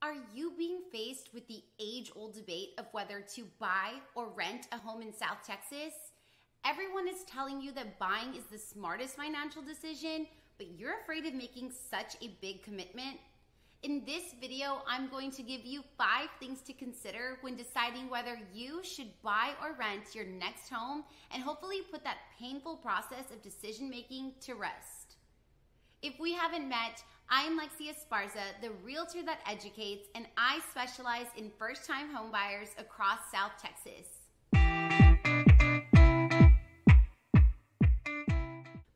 Are you being faced with the age-old debate of whether to buy or rent a home in South Texas? Everyone is telling you that buying is the smartest financial decision, but you're afraid of making such a big commitment. In this video, I'm going to give you 5 things to consider when deciding whether you should buy or rent your next home and hopefully put that painful process of decision-making to rest. If we haven't met, I'm Lexi Esparza, the realtor that educates, and I specialize in first-time homebuyers across South Texas.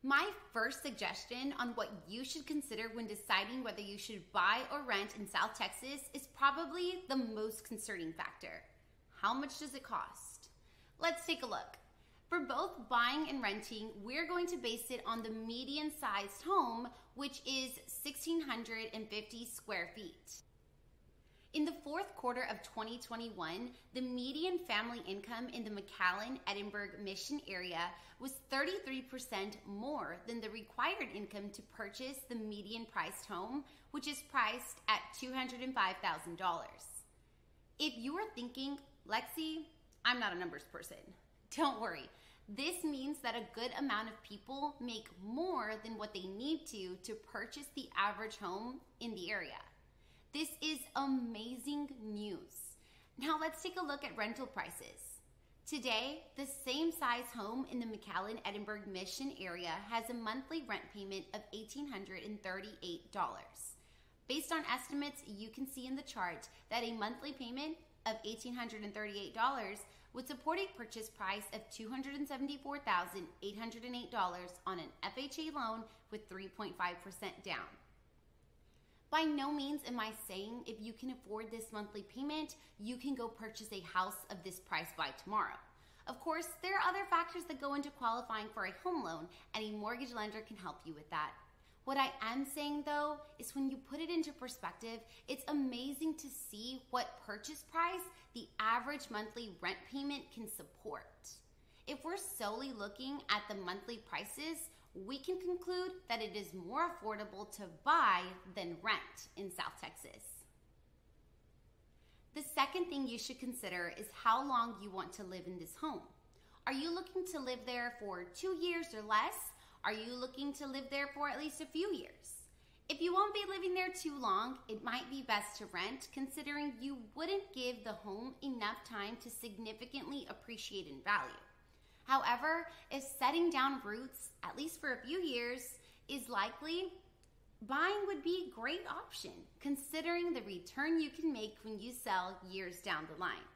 My first suggestion on what you should consider when deciding whether you should buy or rent in South Texas is probably the most concerning factor. How much does it cost? Let's take a look. For both buying and renting, we're going to base it on the median-sized home, which is 1,650 square feet. In the fourth quarter of 2021, the median family income in the McAllen-Edinburg Mission area was 33% more than the required income to purchase the median-priced home, which is priced at $205,000. If you are thinking, Lexi, I'm not a numbers person, don't worry. This means that a good amount of people make more than what they need to purchase the average home in the area. This is amazing news. Now let's take a look at rental prices. Today, the same size home in the McAllen-Edinburg Mission area has a monthly rent payment of $1,838. Based on estimates you can see in the chart that a monthly payment of $1,838 would support a purchase price of $274,808 on an FHA loan with 3.5% down. By no means am I saying if you can afford this monthly payment, you can go purchase a house of this price by tomorrow. Of course, there are other factors that go into qualifying for a home loan, and a mortgage lender can help you with that. What I am saying though is when you put it into perspective, it's amazing to see what purchase price the average monthly rent payment can support. If we're solely looking at the monthly prices, we can conclude that it is more affordable to buy than rent in South Texas. The second thing you should consider is how long you want to live in this home. Are you looking to live there for 2 years or less? Are you looking to live there for at least a few years? If you won't be living there too long, it might be best to rent, considering you wouldn't give the home enough time to significantly appreciate in value. However, if setting down roots, at least for a few years, is likely, buying would be a great option, considering the return you can make when you sell years down the line.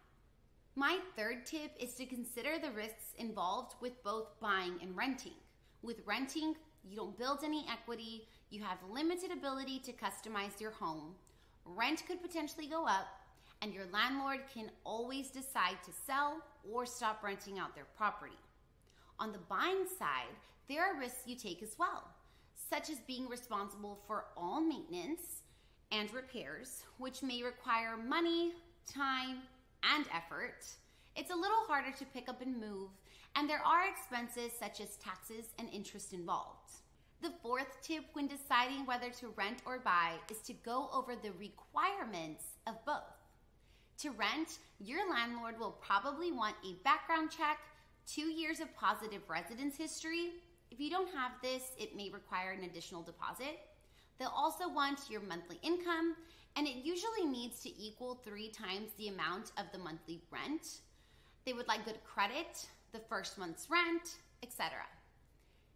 My third tip is to consider the risks involved with both buying and renting. With renting, you don't build any equity, you have limited ability to customize your home, rent could potentially go up, and your landlord can always decide to sell or stop renting out their property. On the buying side, there are risks you take as well, such as being responsible for all maintenance and repairs, which may require money, time, and effort. It's a little harder to pick up and move, and there are expenses such as taxes and interest involved. The fourth tip when deciding whether to rent or buy is to go over the requirements of both. To rent, your landlord will probably want a background check, 2 years of positive residence history. If you don't have this, it may require an additional deposit. They'll also want your monthly income, and it usually needs to equal 3 times the amount of the monthly rent. They would like good credit, the first month's rent, etc.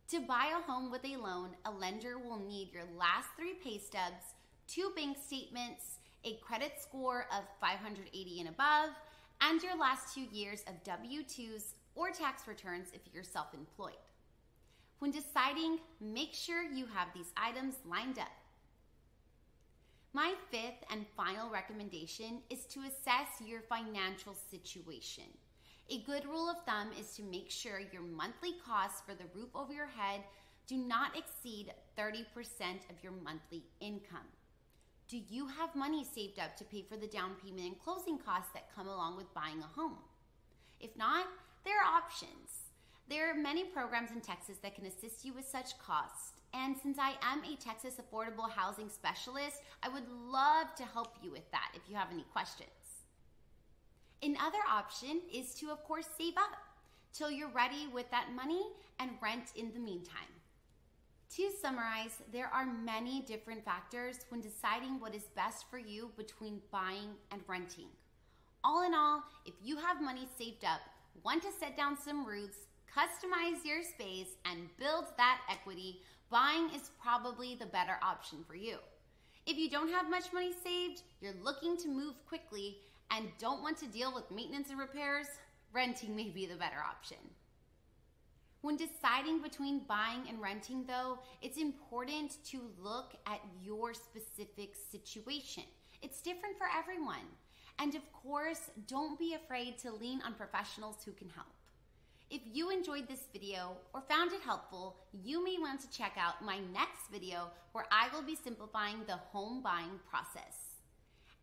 To buy a home with a loan, a lender will need your last 3 pay stubs, 2 bank statements, a credit score of 580 and above, and your last 2 years of W-2s or tax returns if you're self-employed. When deciding, make sure you have these items lined up. My fifth and final recommendation is to assess your financial situation. A good rule of thumb is to make sure your monthly costs for the roof over your head do not exceed 30% of your monthly income. Do you have money saved up to pay for the down payment and closing costs that come along with buying a home? If not, there are options. There are many programs in Texas that can assist you with such costs, And since I am a Texas affordable housing specialist, I would love to help you with that if you have any questions. Another option is to, of course, save up till you're ready with that money and rent in the meantime. To summarize, there are many different factors when deciding what is best for you between buying and renting. All in all, if you have money saved up, want to set down some roots, customize your space, and build that equity, buying is probably the better option for you. If you don't have much money saved, you're looking to move quickly, and don't want to deal with maintenance and repairs, renting may be the better option. When deciding between buying and renting though, it's important to look at your specific situation. It's different for everyone. And of course, don't be afraid to lean on professionals who can help. If you enjoyed this video or found it helpful, you may want to check out my next video where I will be simplifying the home buying process.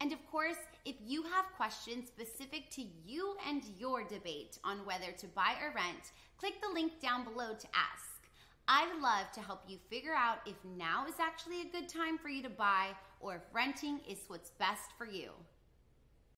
And of course, if you have questions specific to you and your debate on whether to buy or rent, click the link down below to ask. I'd love to help you figure out if now is actually a good time for you to buy or if renting is what's best for you.